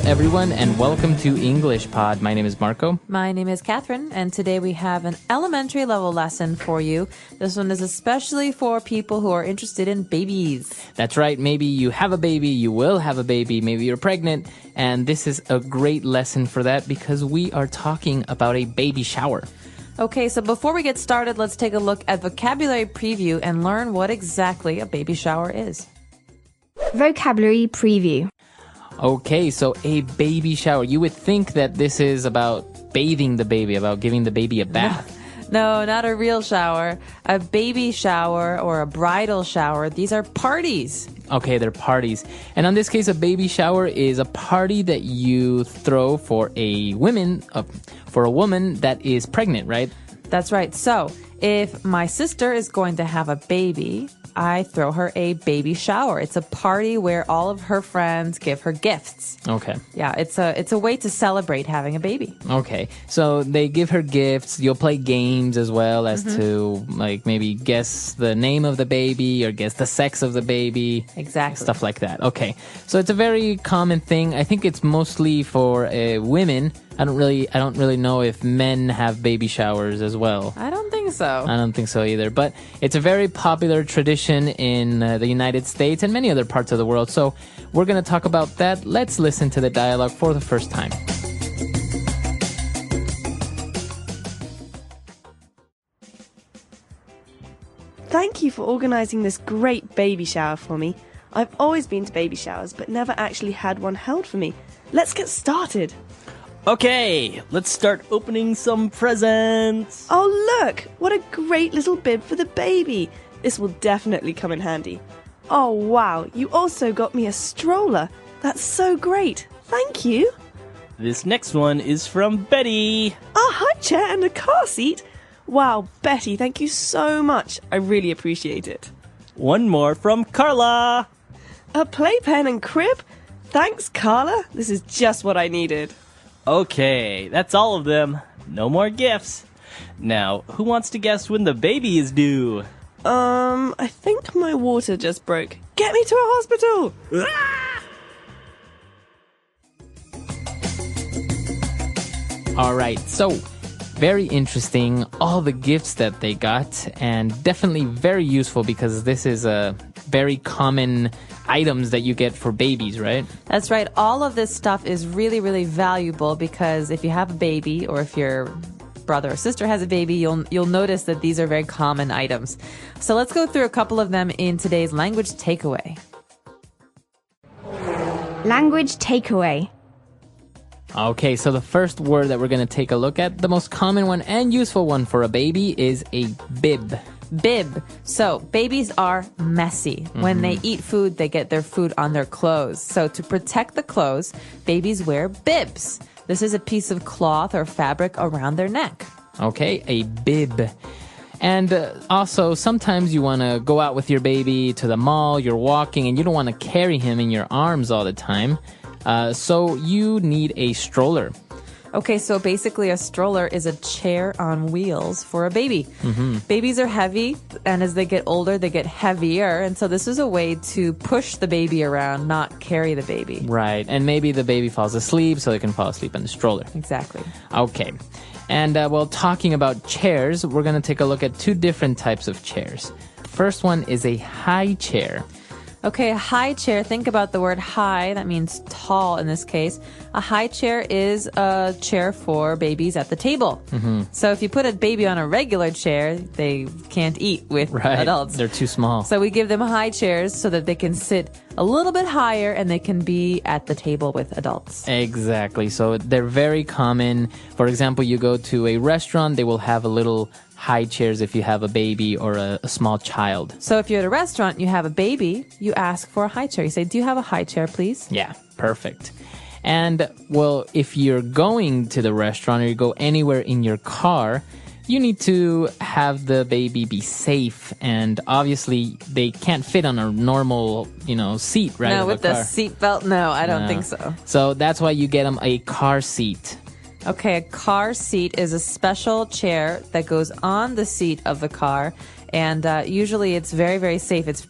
everyone, and welcome to English Pod. My name is Marco. My name is Catherine, and today we have an elementary level lesson for you. This one is especially for people who are interested in babies. That's right. Maybe you have a baby, you will have a baby, maybe you're pregnant, and this is a great lesson for that because we are talking about a baby shower. Okay, so before we get started, let's take a look at vocabulary preview and learn what exactly a baby shower is. Vocabulary preview. Okay, so a baby shower. You would think that this is about bathing the baby, about giving the baby a bath. No, not a real shower. A baby shower or a bridal shower, these are parties. Okay, they're parties. And in this case, a baby shower is a party that you throw for a woman that is pregnant, right? That's right. So, if my sister is going to have a baby, I throw her a baby shower. It's a party where all of her friends give her gifts. Okay. Yeah, it's a way to celebrate having a baby. Okay. So they give her gifts. You'll play games as well as to like maybe guess the name of the baby or guess the sex of the baby. Exactly. Stuff like that. Okay. So it's a very common thing. I think it's mostly for women. I don't really know if men have baby showers as well. I don't think so. I don't think so either. But it's a very popular tradition in the United States and many other parts of the world. So we're going to talk about that. Let's listen to the dialogue for the first time. Thank you for organising this great baby shower for me. I've always been to baby showers, but never actually had one held for me. Let's get started. Okay, let's start opening some presents. Oh, look! What a great little bib for the baby. This will definitely come in handy. Oh, wow, you also got me a stroller. That's so great. Thank you. This next one is from Betty. A high chair and a car seat. Wow, Betty, thank you so much. I really appreciate it. One more from Carla. A playpen and crib? Thanks, Carla. This is just what I needed. Okay, that's all of them. No more gifts. Now, who wants to guess when the baby is due? I think my water just broke. Get me to a hospital! All right, so very interesting, all the gifts that they got, and definitely very useful because this is a very common items that you get for babies, right? That's right. All of this stuff is really, really valuable because if you have a baby or if your brother or sister has a baby, you'll notice that these are very common items. So let's go through a couple of them in today's language takeaway. Language takeaway. Okay, so the first word that we're going to take a look at, the most common one and useful one for a baby is a bib. Bib. So babies are messy. When they eat food, they get their food on their clothes. So to protect the clothes, babies wear bibs. This is a piece of cloth or fabric around their neck. Okay, a bib. And also, sometimes you want to go out with your baby to the mall, you're walking, and you don't want to carry him in your arms all the time. So you need a stroller. Okay, so basically a stroller is a chair on wheels for a baby. Babies are heavy, and as they get older, they get heavier. And so this is a way to push the baby around, not carry the baby. Right, and maybe the baby falls asleep, so they can fall asleep in the stroller. Exactly. Okay, and while talking about chairs, we're going to take a look at two different types of chairs. First one is a high chair. Okay, a high chair. Think about the word high. That means tall in this case. A high chair is a chair for babies at the table. So if you put a baby on a regular chair, they can't eat with adults. They're too small. So we give them high chairs so that they can sit a little bit higher and they can be at the table with adults. Exactly. So they're very common. For example, you go to a restaurant, they will have a little high chairs if you have a baby or a small child. So if you're at a restaurant, you have a baby, you ask for a high chair. You say, do you have a high chair, please? Yeah, perfect. And, well, if you're going to the restaurant or you go anywhere in your car, you need to have the baby be safe. And obviously, they can't fit on a normal, seat, right? No, with the seatbelt, no, I don't think so. So that's why you get them a car seat. Okay, a car seat is a special chair that goes on the seat of the car. And usually it's very, very safe. It's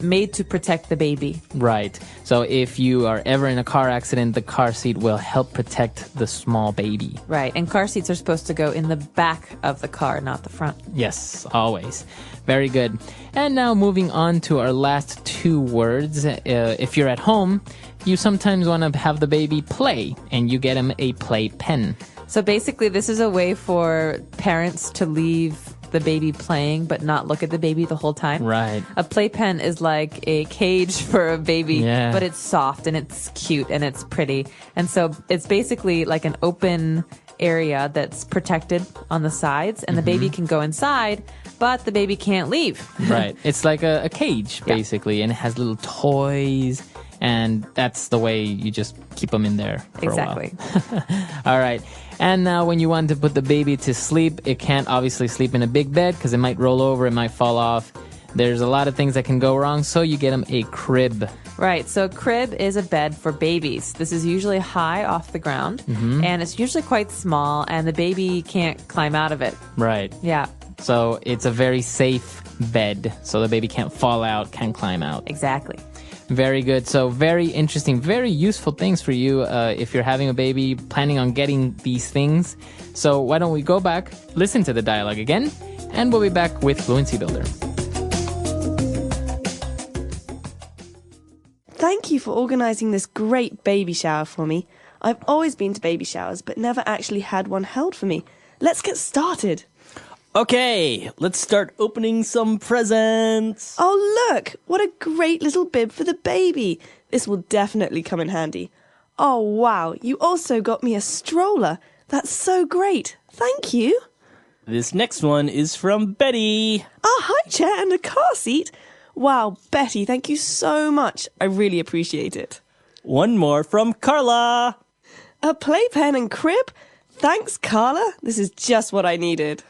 made to protect the baby. Right. So if you are ever in a car accident, the car seat will help protect the small baby. Right. And car seats are supposed to go in the back of the car, not the front. Yes, always. Very good. And now moving on to our last two words. If you're at home, you sometimes want to have the baby play, and you get him a playpen. So basically, this is a way for parents to leave the baby playing but not look at the baby the whole time. Right. A playpen is like a cage for a baby, but it's soft and it's cute and it's pretty. And so it's basically like an open area that's protected on the sides, and the baby can go inside, but the baby can't leave. Right. It's like a cage, basically, and it has little toys, and that's the way you just keep them in there for Exactly. a while. All right. And now when you want to put the baby to sleep, it can't obviously sleep in a big bed because it might roll over, it might fall off. There's a lot of things that can go wrong, so you get them a crib. Right, so a crib is a bed for babies. This is usually high off the ground, and it's usually quite small, and the baby can't climb out of it. Right. Yeah, So it's a very safe bed, so the baby can't fall out, can't climb out. exactly. Very good. So very interesting, very useful things for you if you're having a baby, planning on getting these things. So why don't we go back, listen to the dialogue again, and we'll be back with Fluency Builder. Thank you for organising this great baby shower for me. I've always been to baby showers, but never actually had one held for me. Let's get started. Okay, let's start opening some presents. Oh, look! What a great little bib for the baby. This will definitely come in handy. Oh, wow. You also got me a stroller. That's so great. Thank you. This next one is from Betty. A high chair and a car seat. Wow, Betty, thank you so much. I really appreciate it. One more from Carla. A playpen and crib? Thanks, Carla. This is just what I needed.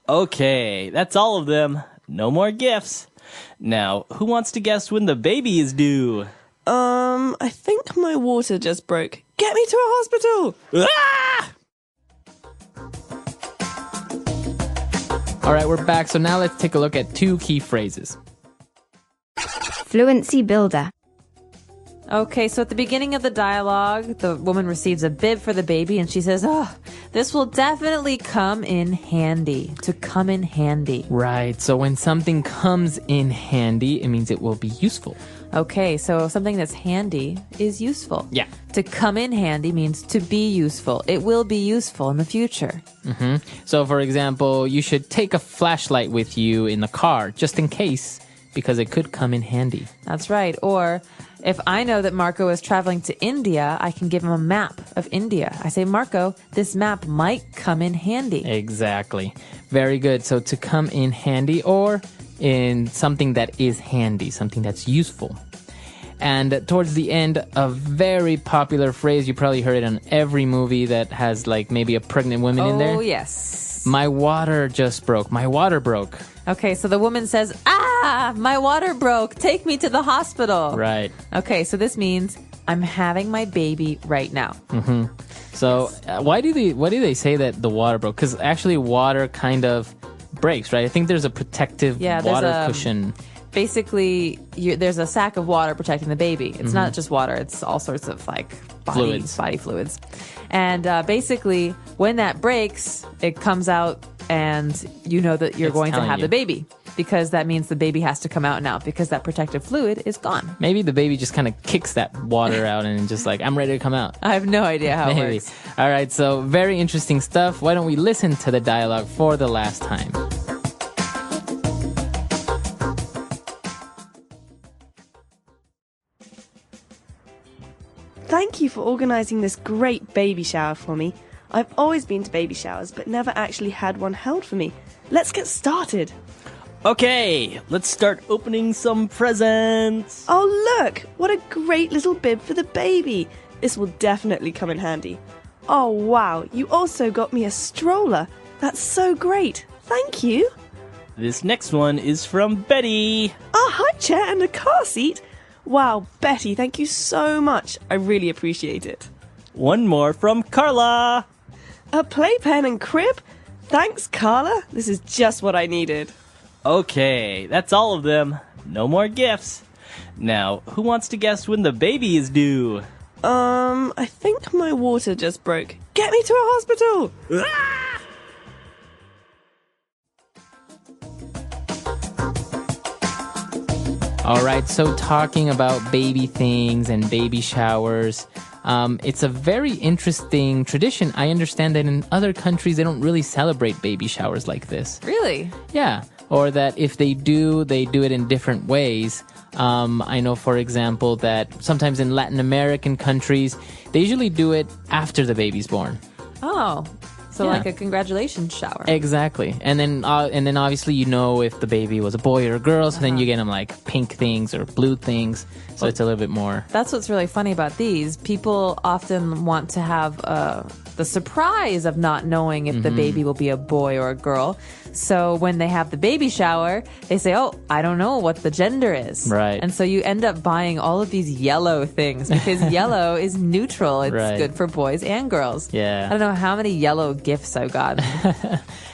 Okay, that's all of them. No more gifts. Now, who wants to guess when the baby is due? I think my water just broke. Get me to a hospital! Ah! All right, we're back. So now let's take a look at two key phrases. Fluency Builder. Okay, so at the beginning of the dialogue, the woman receives a bib for the baby, and she says, "Oh, this will definitely come in handy." To come in handy. Right. So when something comes in handy, it means it will be useful. Okay, so something that's handy is useful. Yeah. To come in handy means to be useful. It will be useful in the future. So for example, you should take a flashlight with you in the car just in case, because it could come in handy. That's right. Or if I know that Marco is traveling to India, I can give him a map of India. I say, Marco, this map might come in handy. Exactly. Very good. So to come in handy, or in something that is handy, something that's useful. And towards the end, a very popular phrase, you probably heard it on every movie that has like maybe a pregnant woman in there. Oh, yes. My water just broke. My water broke. Okay, so the woman says, my water broke. Take me to the hospital. Right. Okay, so this means I'm having my baby right now. So why do they say that the water broke? Because actually water kind of breaks, right? I think there's a protective water cushion. Basically, there's a sack of water protecting the baby. It's not just water. It's all sorts of like body fluids. And basically, when that breaks, it comes out and you know that you're going to have the baby. Because that means the baby has to come out now because that protective fluid is gone. Maybe the baby just kind of kicks that water out and just like, I'm ready to come out. I have no idea how it Maybe. works. All right, so very interesting stuff. Why don't we listen to the dialogue for the last time? Thank you for organising this great baby shower for me. I've always been to baby showers, but never actually had one held for me. Let's get started. Okay, let's start opening some presents. Oh, look! What a great little bib for the baby. This will definitely come in handy. Oh, wow. You also got me a stroller. That's so great. Thank you. This next one is from Betty. A high chair and a car seat. Wow, Betty, thank you so much. I really appreciate it. One more from Carla. A playpen and crib? Thanks, Carla. This is just what I needed. Okay, that's all of them. No more gifts. Now, who wants to guess when the baby is due? I think my water just broke. Get me to a hospital! All right, so talking about baby things and baby showers, it's a very interesting tradition. I understand that in other countries, they don't really celebrate baby showers like this. Really? Yeah, or that if they do it in different ways. I know, for example, that sometimes in Latin American countries, they usually do it after the baby's born. Oh, so Yeah. like a congratulations shower. Exactly, and then obviously you know if the baby was a boy or a girl, so then you get them like pink things or blue things, so it's a little bit more. That's what's really funny about these. People often want to have the surprise of not knowing if the baby will be a boy or a girl. So when they have the baby shower, they say, oh, I don't know what the gender is. Right. And so you end up buying all of these yellow things because yellow is neutral. It's Right. good for boys and girls. Yeah. I don't know how many yellow gifts I've gotten.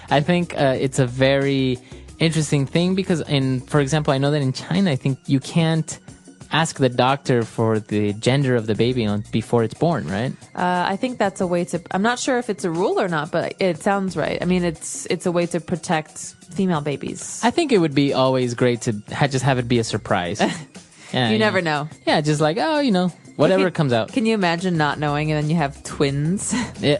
I think it's a very interesting thing because, for example, I know that in China, I think you can't ask the doctor for the gender of the baby before it's born, right? I think that's a way to. I'm not sure if it's a rule or not, but it sounds right. I mean, it's a way to protect female babies. I think it would be always great to just have it be a surprise. Yeah, You never know. Yeah, just like, whatever comes out. Can you imagine not knowing and then you have twins?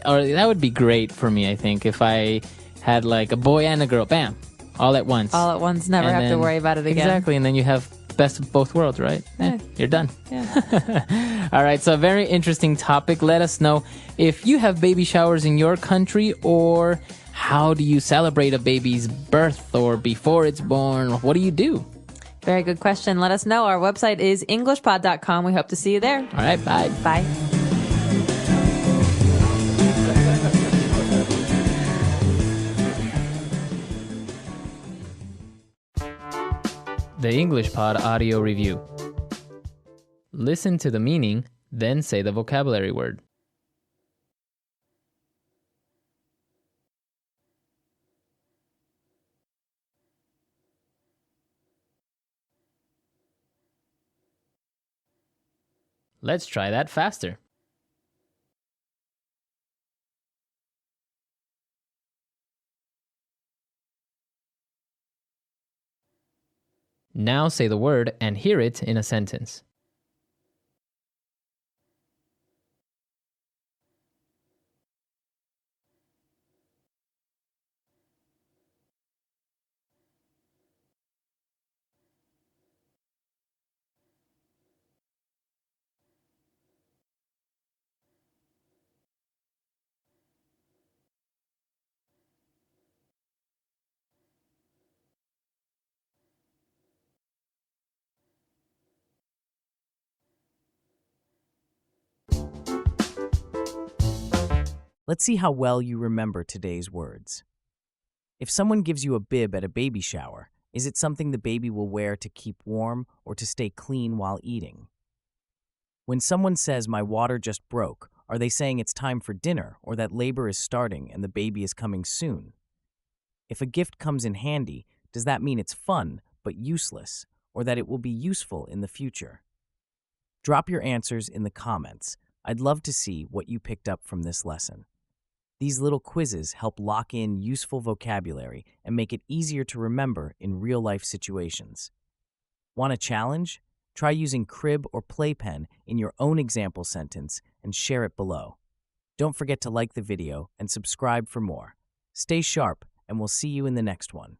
Or that would be great for me, I think, if I had like a boy and a girl, bam, all at once. All at once, never And have to then- worry about it again. Exactly, and then you have the best of both worlds, right? You're done. Yeah. All right, so a very interesting topic. Let us know if you have baby showers in your country, or how do you celebrate a baby's birth or before it's born? What do you do? Very good question. Let us know. Our website is englishpod.com. We hope to see you there. All right, bye. Bye. The English Pod Audio Review. Listen to the meaning, then say the vocabulary word. Let's try that faster. Now say the word and hear it in a sentence. Let's see how well you remember today's words. If someone gives you a bib at a baby shower, is it something the baby will wear to keep warm or to stay clean while eating? When someone says, "My water just broke," are they saying it's time for dinner or that labor is starting and the baby is coming soon? If a gift comes in handy, does that mean it's fun but useless, or that it will be useful in the future? Drop your answers in the comments. I'd love to see what you picked up from this lesson. These little quizzes help lock in useful vocabulary and make it easier to remember in real-life situations. Want a challenge? Try using crib or playpen in your own example sentence and share it below. Don't forget to like the video and subscribe for more. Stay sharp, and we'll see you in the next one.